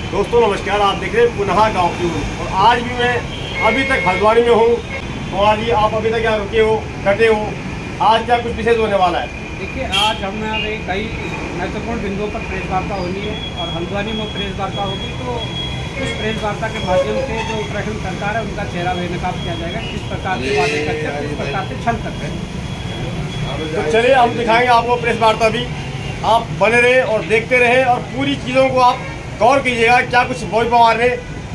दोस्तों नमस्कार, आप देख रहे हैं पुनः गाँव की ओर। और आज भी मैं अभी तक हल्द्वानी में हूँ। तो आज ही आप अभी तक यहाँ रुके हो, डटे हो। आज क्या कुछ विशेष होने वाला है? देखिए, आज हमारे कई महत्वपूर्ण बिंदुओं पर प्रेस वार्ता होनी है और हल्द्वानी में प्रेस वार्ता होगी। तो इस प्रेस वार्ता के माध्यम से जो उत्तराखंड सरकार है उनका चेहरा बेनकाब किया जाएगा, किस प्रकार से वादे करते हैं, किस प्रकार से छल करते हैं। तो चलिए हम दिखाएंगे आपको प्रेस वार्ता भी। आप बने रहे और देखते रहे और पूरी चीज़ों को आप गौर कीजिएगा क्या कुछ भोज पवार ने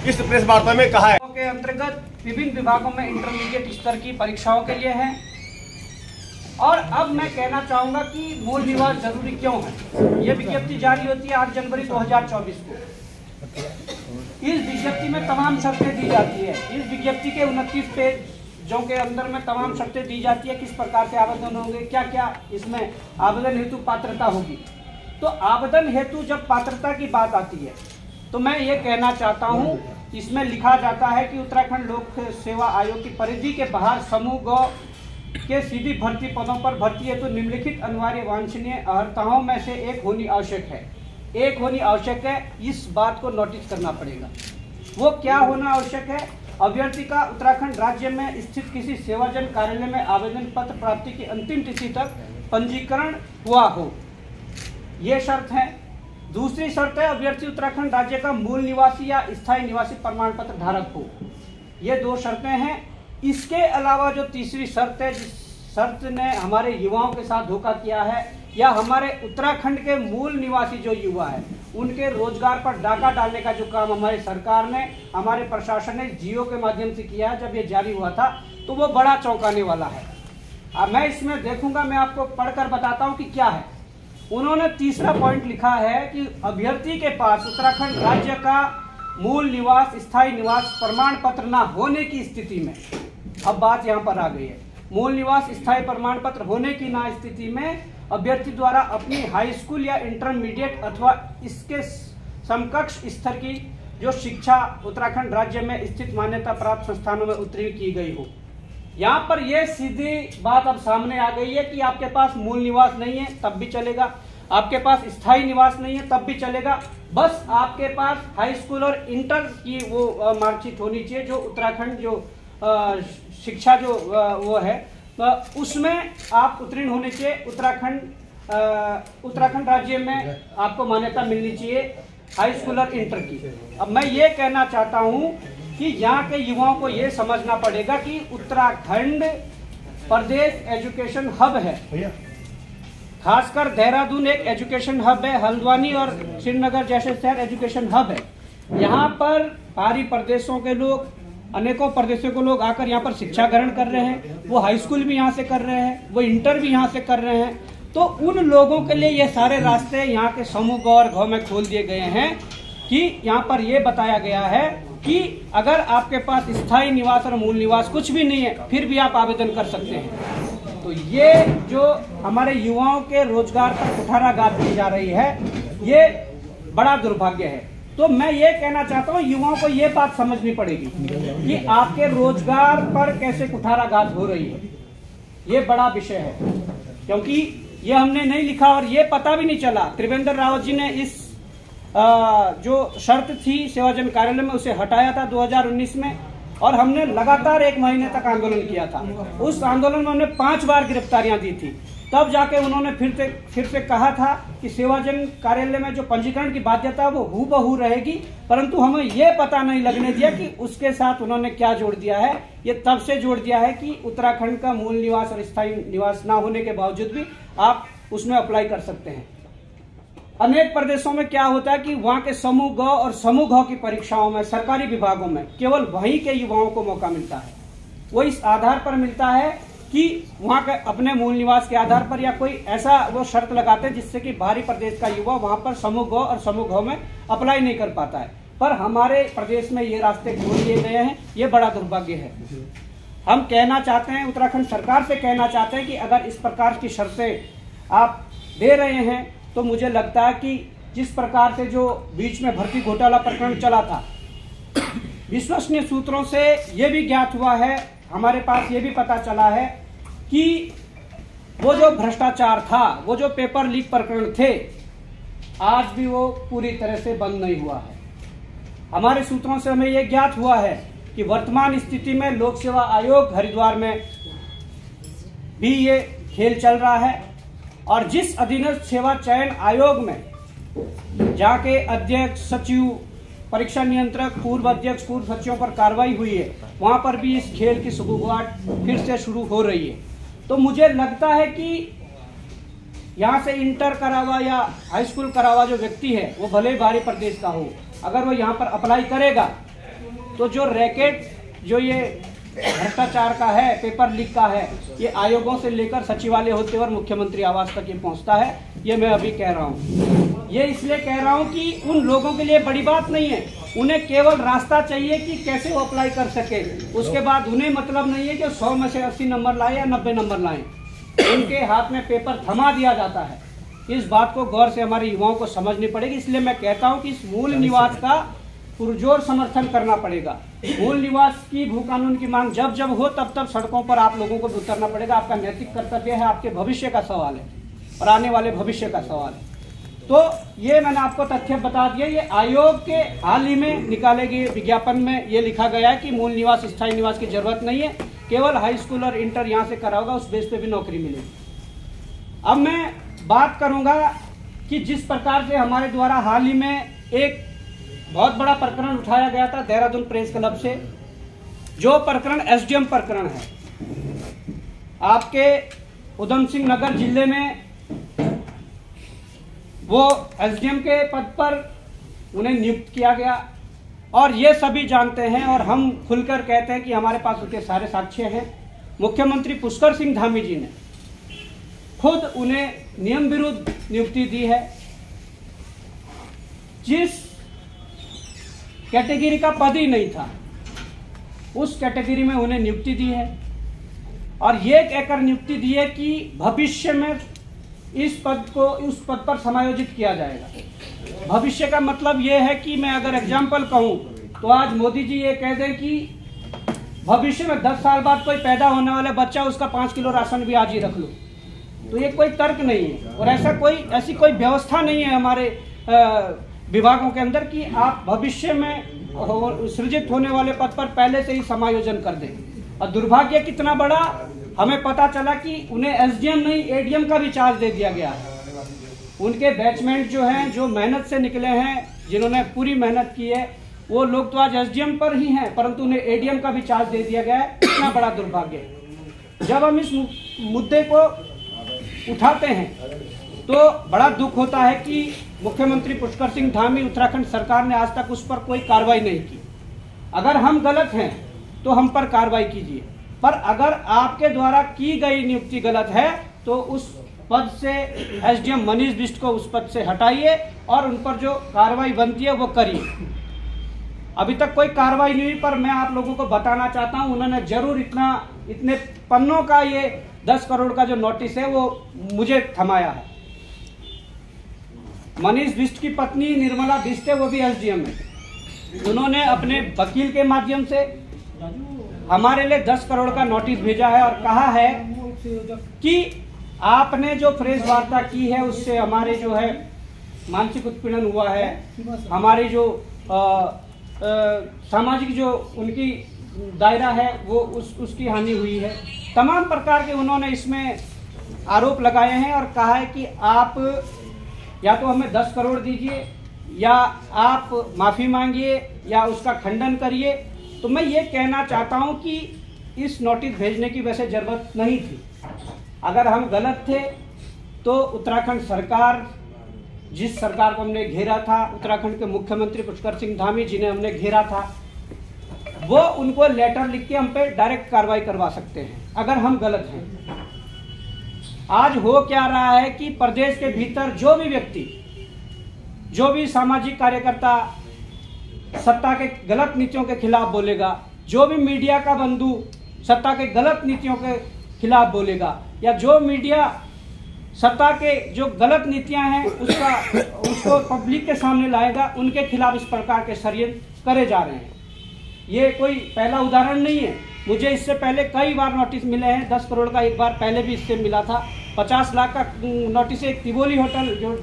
इस प्रेस वार्ता में कहा है। के अंतर्गत विभिन्न विभागों में इंटरमीडिएट स्तर की परीक्षाओं के लिए है। और अब मैं कहना चाहूंगा कि मूल निवास जरूरी क्यों है। ये विज्ञप्ति जारी होती है 8 जनवरी 2024 को। इस विज्ञप्ति में तमाम शर्तें दी जाती है। इस विज्ञप्ति के 29 पेजों के अंदर में तमाम शर्तें दी जाती है, किस प्रकार से आवेदन होंगे, क्या क्या इसमें आवेदन हेतु पात्रता होगी। तो आवेदन हेतु जब पात्रता की बात आती है तो मैं ये कहना चाहता हूँ, इसमें लिखा जाता है कि उत्तराखंड लोक सेवा आयोग की परिधि के बाहर समूह ग के सीधी भर्ती पदों पर भर्ती है तो निम्नलिखित अनिवार्य वांछनीय अर्हताओं में से एक होनी आवश्यक है। एक होनी आवश्यक है, इस बात को नोटिस करना पड़ेगा। वो क्या होना आवश्यक है? अभ्यर्थी का उत्तराखंड राज्य में स्थित किसी सेवाजन कार्यालय में आवेदन पत्र प्राप्ति की अंतिम तिथि तक पंजीकरण हुआ हो, ये शर्त है। दूसरी शर्त है, अभ्यर्थी उत्तराखंड राज्य का मूल निवासी या स्थायी निवासी प्रमाण पत्र धारक हो। ये दो शर्तें हैं। इसके अलावा जो तीसरी शर्त है, जिस शर्त ने हमारे युवाओं के साथ धोखा किया है, या हमारे उत्तराखंड के मूल निवासी जो युवा है उनके रोजगार पर डाका डालने का जो काम हमारी सरकार ने, हमारे प्रशासन ने जियो के माध्यम से किया है, जब ये जारी हुआ था तो वो बड़ा चौंकाने वाला है। अब मैं इसमें देखूंगा, मैं आपको पढ़कर बताता हूँ कि क्या है। उन्होंने तीसरा पॉइंट लिखा है कि अभ्यर्थी के पास उत्तराखंड राज्य का मूल निवास स्थायी निवास प्रमाण पत्र न होने की स्थिति में, अब बात यहाँ पर आ गई है, मूल निवास स्थायी प्रमाण पत्र होने की ना स्थिति में अभ्यर्थी द्वारा अपनी हाई स्कूल या इंटरमीडिएट अथवा इसके समकक्ष स्तर की जो शिक्षा उत्तराखंड राज्य में स्थित मान्यता प्राप्त संस्थानों में उत्तीर्ण की गई हो। यहाँ पर यह सीधी बात अब सामने आ गई है कि आपके पास मूल निवास नहीं है तब भी चलेगा, आपके पास स्थायी निवास नहीं है तब भी चलेगा, बस आपके पास हाई स्कूल और इंटर की वो मार्कशीट होनी चाहिए जो उत्तराखंड जो शिक्षा जो वो है उसमें आप उत्तीर्ण होने चाहिए। उत्तराखंड राज्य में आपको मान्यता मिलनी चाहिए हाई स्कूल और इंटर की। अब मैं ये कहना चाहता हूँ कि यहाँ के युवाओं को ये समझना पड़ेगा कि उत्तराखंड प्रदेश एजुकेशन हब है। खासकर देहरादून एक एजुकेशन हब है, हल्द्वानी और श्रीनगर जैसे शहर एजुकेशन हब है। यहाँ पर बाहरी प्रदेशों के लोग, अनेकों प्रदेशों के लोग आकर यहाँ पर शिक्षा ग्रहण कर रहे हैं। वो हाई स्कूल भी यहाँ से कर रहे हैं, वो इंटर भी यहाँ से कर रहे हैं। तो उन लोगों के लिए ये सारे रास्ते यहाँ के समूह ग और घ में खोल दिए गए हैं कि यहाँ पर ये बताया गया है कि अगर आपके पास स्थायी निवास और मूल निवास कुछ भी नहीं है फिर भी आप आवेदन कर सकते हैं। तो ये जो हमारे युवाओं के रोजगार पर कुठाराघात की जा रही है, ये बड़ा दुर्भाग्य है। तो मैं ये कहना चाहता हूँ, युवाओं को ये बात समझनी पड़ेगी कि आपके रोजगार पर कैसे कुठाराघात हो रही है। ये बड़ा विषय है, क्योंकि ये हमने नहीं लिखा और ये पता भी नहीं चला। त्रिवेंद्र रावत जी ने इस जो शर्त थी सेवाजन कार्यालय में उसे हटाया था 2019 में, और हमने लगातार 1 महीने तक आंदोलन किया था। उस आंदोलन में हमने 5 बार गिरफ्तारियां दी थी। तब जाके उन्होंने फिर से कहा था कि सेवाजन कार्यालय में जो पंजीकरण की बाध्यता वो हूबहू रहेगी, परंतु हमें ये पता नहीं लगने दिया कि उसके साथ उन्होंने क्या जोड़ दिया है। ये तब से जोड़ दिया है कि उत्तराखंड का मूल निवास और स्थायी निवास ना होने के बावजूद भी आप उसमें अप्लाई कर सकते हैं। अनेक प्रदेशों में क्या होता है कि वहां के समूह ग और समूह घ की परीक्षाओं में सरकारी विभागों में केवल वहीं के युवाओं को मौका मिलता है। वो इस आधार पर मिलता है कि वहां के अपने मूल निवास के आधार पर या कोई ऐसा वो शर्त लगाते हैं जिससे कि बाहरी प्रदेश का युवा वहां पर समूह ग और समूह घ में अप्लाई नहीं कर पाता है। पर हमारे प्रदेश में ये रास्ते खोल दिए गए हैं, ये बड़ा दुर्भाग्य है। हम कहना चाहते हैं, उत्तराखंड सरकार से कहना चाहते हैं कि अगर इस प्रकार की शर्तें आप दे रहे हैं तो मुझे लगता है कि जिस प्रकार से जो बीच में भर्ती घोटाला प्रकरण चला था, विश्वसनीय सूत्रों से ये भी ज्ञात हुआ है, हमारे पास ये भी पता चला है कि वो जो भ्रष्टाचार था, वो जो पेपर लीक प्रकरण थे, आज भी वो पूरी तरह से बंद नहीं हुआ है। हमारे सूत्रों से हमें यह ज्ञात हुआ है कि वर्तमान स्थिति में लोक सेवा आयोग हरिद्वार में भी ये खेल चल रहा है और जिस अधीनस्थ सेवा चयन आयोग में जहाँ के अध्यक्ष, सचिव, परीक्षा नियंत्रक, पूर्व अध्यक्ष, पूर्व सचिवों पर कार्रवाई हुई है, वहां पर भी इस खेल की सुगबुगाहट फिर से शुरू हो रही है। तो मुझे लगता है कि यहाँ से इंटर करा हुआ या हाई स्कूल करा हुआ जो व्यक्ति है वो भले बाहरी प्रदेश का हो, अगर वो यहाँ पर अप्लाई करेगा तो जो रैकेट, जो ये भ्रष्टाचार का है, पेपर लीक का है, ये आयोगों से लेकर सचिवालय होते और मुख्यमंत्री आवास तक ये पहुँचता है। ये मैं अभी कह रहा हूँ। ये इसलिए कह रहा हूँ कि उन लोगों के लिए बड़ी बात नहीं है, उन्हें केवल रास्ता चाहिए कि कैसे वो अप्लाई कर सके। उसके बाद उन्हें मतलब नहीं है कि 100 में से 80 नंबर लाए या 90 नंबर लाएं। उनके हाथ में पेपर थमा दिया जाता है। इस बात को गौर से हमारे युवाओं को समझनी पड़ेगी। इसलिए मैं कहता हूं कि इस मूल निवास का पुरजोर समर्थन करना पड़ेगा। मूल निवास की भू कानून की मांग जब जब हो तब तब सड़कों पर आप लोगों को उतरना पड़ेगा। आपका नैतिक कर्तव्य है, आपके भविष्य का सवाल है और आने वाले भविष्य का सवाल है। तो ये मैंने आपको तथ्य बता दिया। ये आयोग के हाल ही में निकाले गए विज्ञापन में ये लिखा गया है कि मूल निवास, स्थायी निवास की जरूरत नहीं है, केवल हाई स्कूल और इंटर यहाँ से करा होगा, उस बेस पे भी नौकरी मिलेगी। अब मैं बात करूंगा कि जिस प्रकार से हमारे द्वारा हाल ही में एक बहुत बड़ा प्रकरण उठाया गया था देहरादून प्रेस क्लब से, जो प्रकरण एसडीएम प्रकरण है। आपके उधम सिंह नगर जिले में वो एसडीएम के पद पर उन्हें नियुक्त किया गया और ये सभी जानते हैं और हम खुलकर कहते हैं कि हमारे पास उसके सारे साक्ष्य हैं। मुख्यमंत्री पुष्कर सिंह धामी जी ने खुद उन्हें नियम विरुद्ध नियुक्ति दी है। जिस कैटेगरी का पद ही नहीं था उस कैटेगरी में उन्हें नियुक्ति दी है और ये कहकर नियुक्ति दी है कि भविष्य में इस पद को उस पद पर समायोजित किया जाएगा। भविष्य का मतलब यह है कि मैं अगर एग्जाम्पल कहूं तो आज मोदी जी ये कह दें कि भविष्य में 10 साल बाद कोई पैदा होने वाला बच्चा, उसका 5 किलो राशन भी आज ही रख लो। तो ये कोई तर्क नहीं है और ऐसी कोई व्यवस्था नहीं है हमारे विभागों के अंदर कि आप भविष्य में सृजित होने वाले पद पर पहले से ही समायोजन कर दें। और दुर्भाग्य कितना बड़ा, हमें पता चला कि उन्हें एसडीएम नहीं एडीएम का भी चार्ज दे दिया गया है। उनके बैचमेंट जो हैं, जो मेहनत से निकले हैं, जिन्होंने पूरी मेहनत की है, वो लोग तो आज एसडीएम पर ही हैं, परंतु उन्हें एडीएम का भी चार्ज दे दिया गया है। इतना बड़ा दुर्भाग्य। जब हम इस मुद्दे को उठाते हैं तो बड़ा दुख होता है कि मुख्यमंत्री पुष्कर सिंह धामी, उत्तराखंड सरकार ने आज तक उस पर कोई कार्रवाई नहीं की। अगर हम गलत हैं तो हम पर कार्रवाई कीजिए, पर अगर आपके द्वारा की गई नियुक्ति गलत है तो उस पद से एसडीएम मनीष बिष्ट को उस पद से हटाइए और उन पर जो कार्रवाई बनती है वो करिए। अभी तक कोई कार्रवाई नहीं हुई, पर मैं आप लोगों को बताना चाहता हूं उन्होंने जरूर इतने पन्नों का ये 10 करोड़ का जो नोटिस है वो मुझे थमाया है। मनीष बिष्ट की पत्नी निर्मला बिष्ट है, वो भी एसडीएम है। उन्होंने अपने वकील के माध्यम से हमारे लिए 10 करोड़ का नोटिस भेजा है और कहा है कि आपने जो प्रेस वार्ता की है उससे हमारे जो है मानसिक उत्पीड़न हुआ है, हमारी जो सामाजिक जो उनकी दायरा है वो उसकी हानि हुई है। तमाम प्रकार के उन्होंने इसमें आरोप लगाए हैं और कहा है कि आप या तो हमें 10 करोड़ दीजिए या आप माफ़ी मांगिए या उसका खंडन करिए। तो मैं ये कहना चाहता हूं कि इस नोटिस भेजने की वैसे ज़रूरत नहीं थी। अगर हम गलत थे तो उत्तराखंड सरकार, जिस सरकार को हमने घेरा था, उत्तराखंड के मुख्यमंत्री पुष्कर सिंह धामी जिन्हें हमने घेरा था, वो उनको लेटर लिख के हम पे डायरेक्ट कार्रवाई करवा सकते हैं अगर हम गलत हैं। आज हो क्या रहा है कि प्रदेश के भीतर जो भी व्यक्ति, जो भी सामाजिक कार्यकर्ता सत्ता के गलत नीतियों के खिलाफ बोलेगा, जो भी मीडिया का बंधु सत्ता के गलत नीतियों के खिलाफ बोलेगा या जो मीडिया सत्ता के जो गलत नीतियां हैं उसको पब्लिक के सामने लाएगा, उनके खिलाफ इस प्रकार के षड्यंत्र करे जा रहे हैं। ये कोई पहला उदाहरण नहीं है। मुझे इससे पहले कई बार नोटिस मिले हैं। 10 करोड़ का एक बार पहले भी इससे मिला था। 50 लाख का नोटिस एक तिबोली होटल जो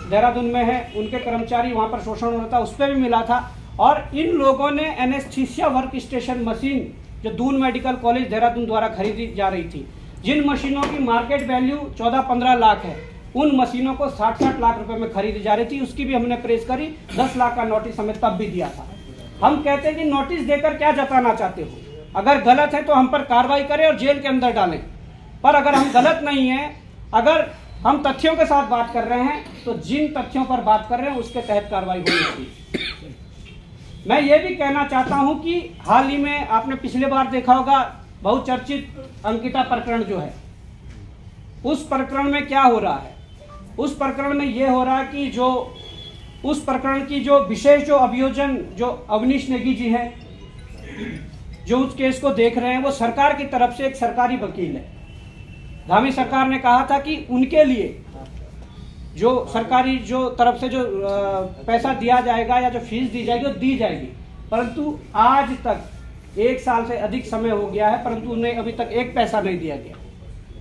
देहरादून में है, उनके कर्मचारी वहाँ पर शोषण होता था, उस पर भी मिला था। और इन लोगों ने एनेस्थीसिया वर्क स्टेशन मशीन जो दून मेडिकल कॉलेज देहरादून द्वारा खरीदी जा रही थी, जिन मशीनों की मार्केट वैल्यू 14-15 लाख है, उन मशीनों को 60-60 लाख रुपए में खरीदी जा रही थी। उसकी भी हमने प्रेस करी, 10 लाख का नोटिस हमें तब भी दिया था। हम कहते हैं कि नोटिस देकर क्या जताना चाहते हो, अगर गलत है तो हम पर कार्रवाई करें और जेल के अंदर डालें, पर अगर हम गलत नहीं है, अगर हम तथ्यों के साथ बात कर रहे हैं तो जिन तथ्यों पर बात कर रहे हैं उसके तहत कार्रवाई होनी चाहिए। मैं ये भी कहना चाहता हूं कि हाल ही में आपने पिछले बार देखा होगा बहुचर्चित अंकिता प्रकरण जो है, उस प्रकरण में क्या हो रहा है, उस प्रकरण में ये हो रहा है कि जो उस प्रकरण की जो विशेष जो अभियोजन जो अवनीश नेगी जी हैं, जो उस केस को देख रहे हैं, वो सरकार की तरफ से एक सरकारी वकील है। धामी सरकार ने कहा था कि उनके लिए जो सरकारी जो तरफ से जो पैसा दिया जाएगा या जो फीस दी जाएगी वो दी जाएगी, परंतु आज तक 1 साल से अधिक समय हो गया है, परंतु उन्हें अभी तक 1 पैसा नहीं दिया गया।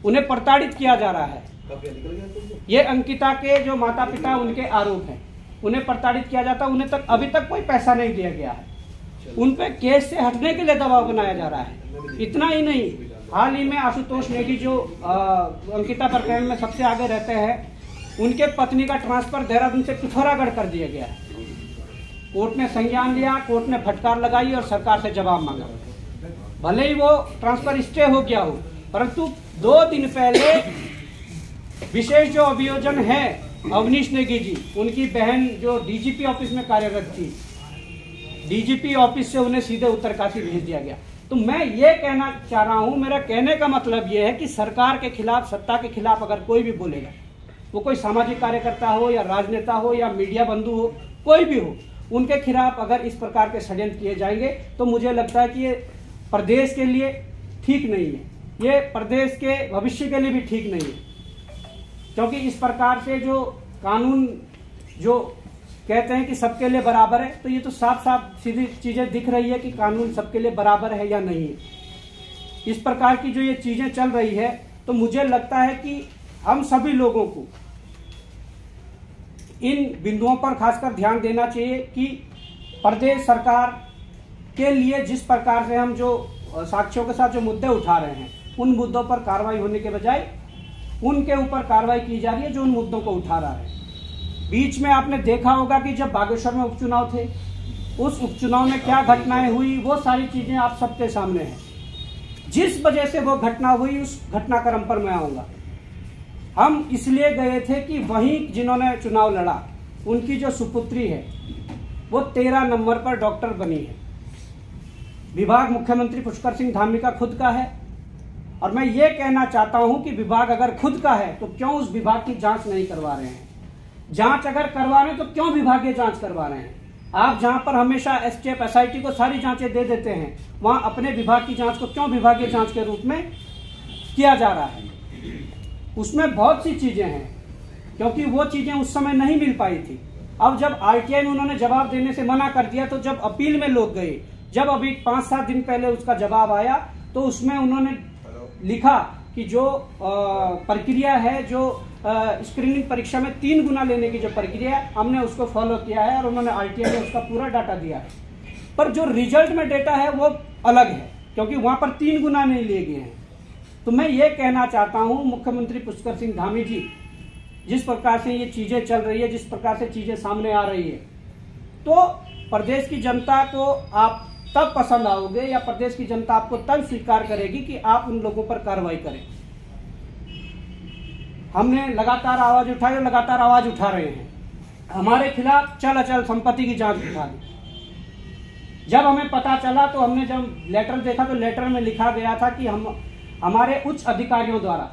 उन्हें प्रताड़ित किया जा रहा है। ये अंकिता के जो माता पिता उनके आरोप हैं, उन्हें प्रताड़ित किया जाता है, उन्हें तक अभी तक कोई पैसा नहीं दिया गया है। उन पे केस से हटने के लिए दबाव बनाया जा रहा है। इतना ही नहीं, हाल ही में आशुतोष नेगी जो अंकिता प्रकरण में सबसे आगे रहते हैं, उनके पत्नी का ट्रांसफर देहरादून से पिथौरागढ़ कर दिया गया है। कोर्ट ने संज्ञान लिया, कोर्ट ने फटकार लगाई और सरकार से जवाब मांगा। भले ही वो ट्रांसफर स्टे हो गया हो, परंतु 2 दिन पहले विशेष जो अभियोजन है अवनीश नेगी जी, उनकी बहन जो डीजीपी ऑफिस में कार्यरत थी, डीजीपी ऑफिस से उन्हें सीधे उत्तरकाशी भेज दिया गया। तो मैं ये कहना चाह रहा हूं, मेरा कहने का मतलब ये है कि सरकार के खिलाफ, सत्ता के खिलाफ अगर कोई भी बोलेगा, वो कोई सामाजिक कार्यकर्ता हो या राजनेता हो या मीडिया बंधु हो, कोई भी हो, उनके खिलाफ अगर इस प्रकार के षड्यंत्र किए जाएंगे तो मुझे लगता है कि ये प्रदेश के लिए ठीक नहीं है, ये प्रदेश के भविष्य के लिए भी ठीक नहीं है। क्योंकि इस प्रकार से जो कानून जो कहते हैं कि सबके लिए बराबर है, तो ये तो साफ साफ सीधी चीजें दिख रही है कि कानून सबके लिए बराबर है या नहीं है। इस प्रकार की जो ये चीजें चल रही है, तो मुझे लगता है कि हम सभी लोगों को इन बिंदुओं पर खासकर ध्यान देना चाहिए कि प्रदेश सरकार के लिए जिस प्रकार से हम जो साक्ष्यों के साथ जो मुद्दे उठा रहे हैं, उन मुद्दों पर कार्रवाई होने के बजाय उनके ऊपर कार्रवाई की जा रही है जो उन मुद्दों को उठा रहा है। बीच में आपने देखा होगा कि जब बागेश्वर में उपचुनाव थे, उस उपचुनाव में क्या घटनाएं हुई, वो सारी चीजें आप सबके सामने हैं। जिस वजह से वो घटना हुई, उस घटनाक्रम पर मैं आऊंगा। हम इसलिए गए थे कि वहीं जिन्होंने चुनाव लड़ा, उनकी जो सुपुत्री है वो 13 नंबर पर डॉक्टर बनी है। विभाग मुख्यमंत्री पुष्कर सिंह धामी का खुद का है, और मैं ये कहना चाहता हूं कि विभाग अगर खुद का है तो क्यों उस विभाग की जांच नहीं करवा रहे हैं। जांच अगर करवा रहे हैं तो क्यों विभागीय जांच करवा रहे हैं। आप जहां पर हमेशा एसटीएफ एसआईटी को सारी जांचें दे देते हैं, वहां अपने विभाग की जांच को क्यों विभागीय जांच के रूप में किया जा रहा है। उसमें बहुत सी चीजें हैं, क्योंकि वो चीजें उस समय नहीं मिल पाई थी। अब जब आरटीआई में उन्होंने जवाब देने से मना कर दिया, तो जब अपील में लोग गए, जब अभी 5-7 दिन पहले उसका जवाब आया, तो उसमें उन्होंने लिखा कि जो प्रक्रिया है, जो स्क्रीनिंग परीक्षा में 3 गुना लेने की जो प्रक्रिया है, हमने उसको फॉलो किया है और उन्होंने आरटीआई में उसका पूरा डाटा दिया है। पर जो रिजल्ट में डेटा है वो अलग है, क्योंकि वहां पर 3 गुना नहीं लिए गए हैं। तो मैं ये कहना चाहता हूं, मुख्यमंत्री पुष्कर सिंह धामी जी, जिस प्रकार से ये चीजें चल रही है, जिस प्रकार से चीजें सामने आ रही है, तो प्रदेश की जनता को आप तब पसंद आओगे या प्रदेश की जनता आपको तब स्वीकार करेगी कि आप उन लोगों पर कार्रवाई करें। हमने लगातार आवाज उठाई और लगातार आवाज उठा रहे हैं। हमारे खिलाफ चल अचल संपत्ति की जांच उठा दी। जब हमें पता चला, तो हमने जब लेटर देखा, तो लेटर में लिखा गया था कि हमारे उच्च अधिकारियों द्वारा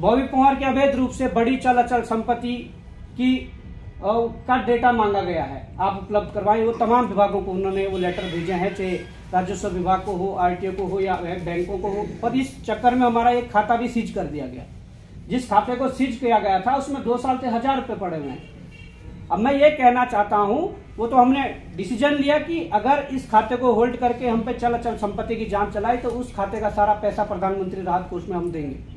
बॉबी पंवार के अवैध रूप से बड़ी चल अचल संपत्ति की का डेटा मांगा गया है, आप उपलब्ध करवाएं। वो तमाम विभागों को उन्होंने वो लेटर भेजे हैं, चाहे राजस्व विभाग को हो, आरटीओ को हो या बैंकों को हो। और इस चक्कर में हमारा एक खाता भी सीज कर दिया गया। जिस खाते को सीज किया गया था उसमें 2 साल से 1000 रुपए पड़े हुए हैं। अब मैं ये कहना चाहता हूं, वो तो हमने डिसीजन लिया कि अगर इस खाते को होल्ड करके हम पे चल अचल संपत्ति की जांच चलाई, तो उस खाते का सारा पैसा प्रधानमंत्री राहत कोष में हम देंगे।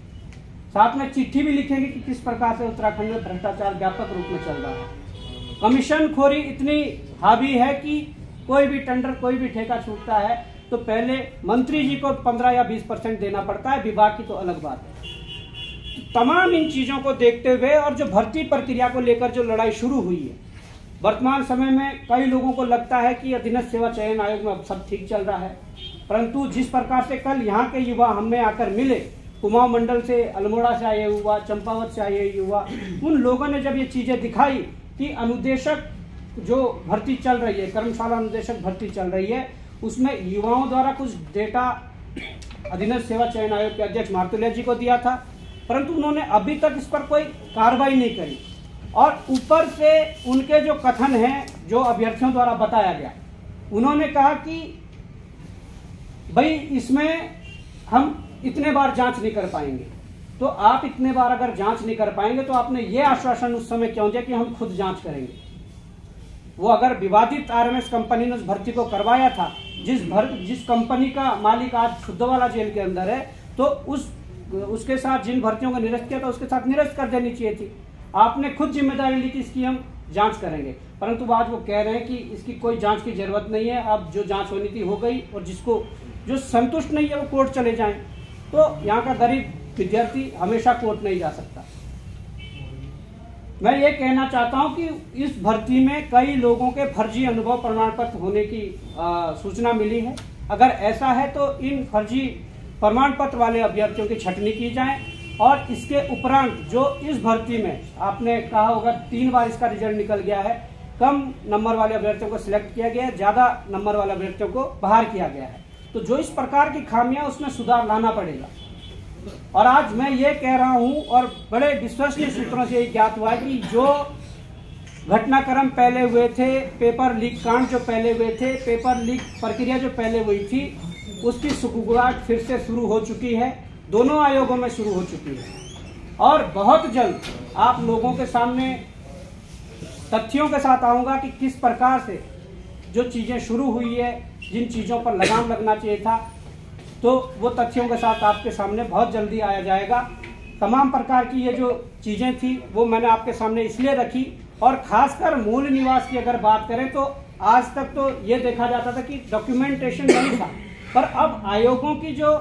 साथ में चिट्ठी भी लिखेंगे कि किस प्रकार से उत्तराखंड में भ्रष्टाचार व्यापक रूप में चल रहा है। कमीशनखोरी इतनी हावी है कि कोई भी टेंडर, कोई भी ठेका छूटता है तो पहले मंत्री जी को 15 या 20% देना पड़ता है, विभाग की तो अलग बात है। तमाम इन चीज़ों को देखते हुए और जो भर्ती प्रक्रिया को लेकर जो लड़ाई शुरू हुई है, वर्तमान समय में कई लोगों को लगता है कि अधीनस्थ सेवा चयन आयोग में अब सब ठीक चल रहा है, परंतु जिस प्रकार से कल यहाँ के युवा हमें आकर मिले, कुमाऊं मंडल से, अल्मोड़ा से आए युवा, चंपावत से आए युवा, उन लोगों ने जब ये चीज़ें दिखाई कि अनुदेशक जो भर्ती चल रही है, कर्मशाला अनुदेशक भर्ती चल रही है, उसमें युवाओं द्वारा कुछ डेटा अधीनस्थ सेवा चयन आयोग के अध्यक्ष मार्तुलिया जी को दिया था, परंतु उन्होंने अभी तक इस पर कोई कार्रवाई नहीं करी। और ऊपर से उनके जो कथन हैं, जो अभ्यर्थियों द्वारा बताया गया, उन्होंने कहा कि भाई इसमें हम इतने बार जांच नहीं कर पाएंगे। तो आप इतने बार अगर जांच नहीं कर पाएंगे तो आपने ये आश्वासन उस समय क्यों दिया कि हम खुद जांच करेंगे? वो अगर विवादित आरएमएस कंपनी ने उस भर्ती को करवाया था, जिस कंपनी का मालिक आज शुद्धवाला जेल के अंदर है, तो उसके साथ जिन भर्तियों का निरस्त किया था उसके साथ निरस्त कर देनी चाहिए थी। आपने खुद जिम्मेदारी ली कि इसकी हम जांच करेंगे, परंतु आज वो कह रहे हैं कि इसकी कोई जांच की जरूरत नहीं है, अब जो जांच होनी थी हो गई, और जो संतुष्ट नहीं है वो कोर्ट चले जाएं। तो यहाँ का गरीब विद्यार्थी हमेशा कोर्ट नहीं जा सकता। मैं ये कहना चाहता हूँ कि इस भर्ती में कई लोगों के फर्जी अनुभव प्रमाण पत्र होने की सूचना मिली है। अगर ऐसा है तो इन फर्जी प्रमाण पत्र वाले अभ्यर्थियों की छटनी की जाए, और इसके उपरांत जो इस भर्ती में आपने कहा होगा 3 बार इसका रिजल्ट निकल गया है, कम नंबर वाले अभ्यर्थियों को सिलेक्ट किया गया है, ज्यादा नंबर वाले अभ्यर्थियों को बाहर किया गया है। तो जो इस प्रकार की खामियां, उसमें सुधार लाना पड़ेगा। और आज मैं ये कह रहा हूं, और बड़े विश्वसनीय सूत्रों से ये ज्ञात हुआ है कि जो घटनाक्रम पहले हुए थे, पेपर लीक कांड जो पहले हुए थे, पेपर लीक प्रक्रिया जो पहले हुई थी, उसकी सुगबुगाहट फिर से शुरू हो चुकी है, दोनों आयोगों में शुरू हो चुकी है। और बहुत जल्द आप लोगों के सामने तथ्यों के साथ आऊंगा कि किस प्रकार से जो चीजें शुरू हुई है, जिन चीजों पर लगाम लगना चाहिए था, तो वो तथ्यों के साथ आपके सामने बहुत जल्दी आया जाएगा। तमाम प्रकार की ये जो चीजें थी वो मैंने आपके सामने इसलिए रखी, और खासकर मूल निवास की अगर बात करें तो आज तक तो ये देखा जाता था कि डॉक्यूमेंटेशन नहीं था, पर अब आयोगों की जो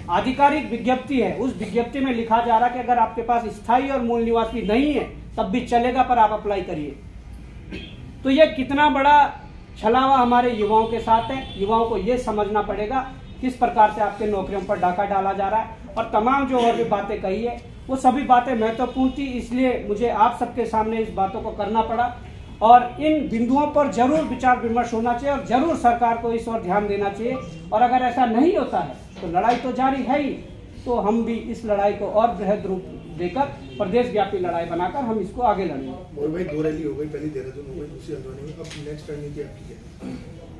आधिकारिक विज्ञप्ति है, उस विज्ञप्ति में लिखा जा रहा है कि अगर आपके पास स्थायी और मूल निवास भी नहीं है तब भी चलेगा, पर आप अप्लाई करिए। तो ये कितना बड़ा छलावा हमारे युवाओं के साथ है। युवाओं को ये समझना पड़ेगा किस प्रकार से आपके नौकरियों पर डाका डाला जा रहा है। और तमाम जो और भी बातें कही है वो सभी बातें महत्वपूर्ण थी, इसलिए मुझे आप सबके सामने इस बातों को करना पड़ा। और इन बिंदुओं पर जरूर विचार विमर्श होना चाहिए, और जरूर सरकार को इस ओर ध्यान देना चाहिए। और अगर ऐसा नहीं होता है तो लड़ाई तो जारी है ही, तो हम भी इस लड़ाई को और बृहद रूप देकर प्रदेश व्यापी लड़ाई बनाकर हम इसको आगे लड़ेंगे। और भाई 2 रैली हो गई, पहली देहरादून हो गई, दूसरी हल्द्वानी में, अब नेक्स्ट रणनीति आपकी क्या है?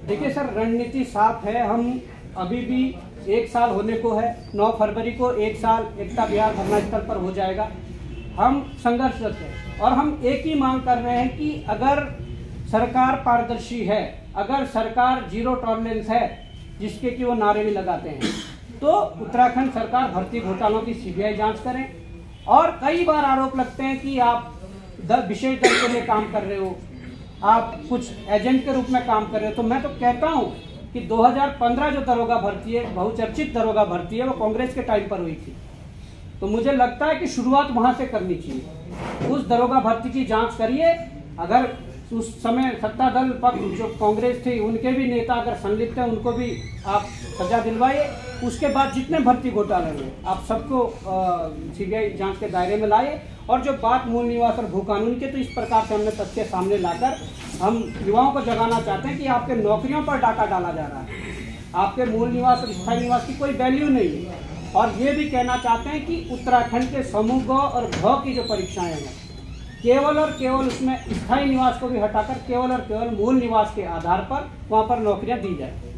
देखिए सर, रणनीति साफ है। हम अभी भी 1 साल होने को है, 9 फरवरी को 1 साल एकता विहार धरना स्थल पर हो जाएगा। हम संघर्षरत हैं और हम एक ही मांग कर रहे हैं कि अगर सरकार पारदर्शी है, अगर सरकार जीरो टॉलरेंस है, जिसके कि वो नारे भी लगाते हैं, तो उत्तराखंड सरकार भर्ती घोटालों की सीबीआई जांच करें। और कई बार आरोप लगते हैं कि आप विशेष दल के लिए काम कर रहे हो, आप कुछ एजेंट के रूप में काम कर रहे हो। तो मैं तो कहता हूं कि 2015 जो दरोगा भर्ती है, बहुचर्चित दरोगा भर्ती है, वो कांग्रेस के टाइम पर हुई थी। तो मुझे लगता है कि शुरुआत वहां से करनी चाहिए। उस दरोगा भर्ती की जांच करिए। अगर उस समय सत्ता दल पक्ष जो कांग्रेस थी, उनके भी नेता अगर संलिप्त हैं, उनको भी आप सजा दिलवाइए। उसके बाद जितने भर्ती घोटाले हुए आप सबको सीबीआई जांच के दायरे में लाए। और जो बात मूल निवास और भू कानून के, तो इस प्रकार से हमने तथ्य सामने लाकर हम युवाओं को जगाना चाहते हैं कि आपके नौकरियों पर डाका डाला जा रहा है, आपके मूल निवास और स्थायी निवास की कोई वैल्यू नहीं है। और ये भी कहना चाहते हैं कि उत्तराखंड के समूह ग और घ की जो परीक्षाएं हैं, केवल और केवल उसमें स्थायी निवास को भी हटाकर केवल और केवल मूल निवास के आधार पर वहां पर नौकरियां दी जाए।